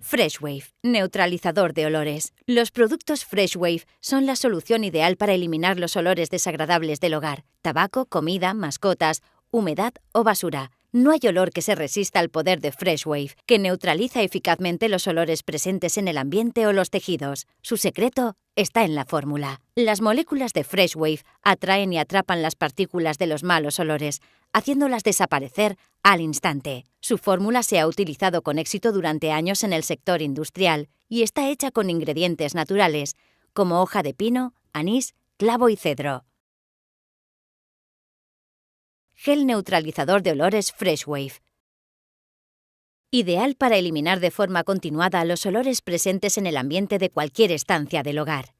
FreshWave, neutralizador de olores. Los productos FreshWave son la solución ideal para eliminar los olores desagradables del hogar: tabaco, comida, mascotas, humedad o basura. No hay olor que se resista al poder de FreshWave, que neutraliza eficazmente los olores presentes en el ambiente o los tejidos. Su secreto está en la fórmula. Las moléculas de FreshWave atraen y atrapan las partículas de los malos olores, haciéndolas desaparecer al instante. Su fórmula se ha utilizado con éxito durante años en el sector industrial y está hecha con ingredientes naturales, como hoja de pino, anís, clavo y cedro. Gel neutralizador de olores FreshWave. Ideal para eliminar de forma continuada los olores presentes en el ambiente de cualquier estancia del hogar.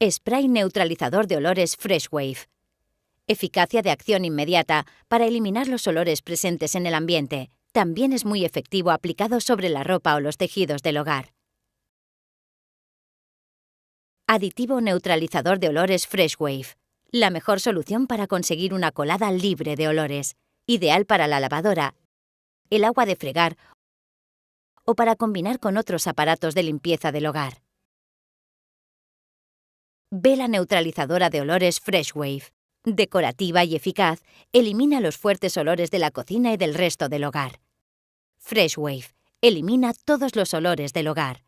Spray neutralizador de olores FreshWave. Eficacia de acción inmediata para eliminar los olores presentes en el ambiente. También es muy efectivo aplicado sobre la ropa o los tejidos del hogar. Aditivo neutralizador de olores FreshWave. La mejor solución para conseguir una colada libre de olores. Ideal para la lavadora, el agua de fregar o para combinar con otros aparatos de limpieza del hogar. Vela neutralizadora de olores FreshWave. Decorativa y eficaz, elimina los fuertes olores de la cocina y del resto del hogar. FreshWave elimina todos los olores del hogar.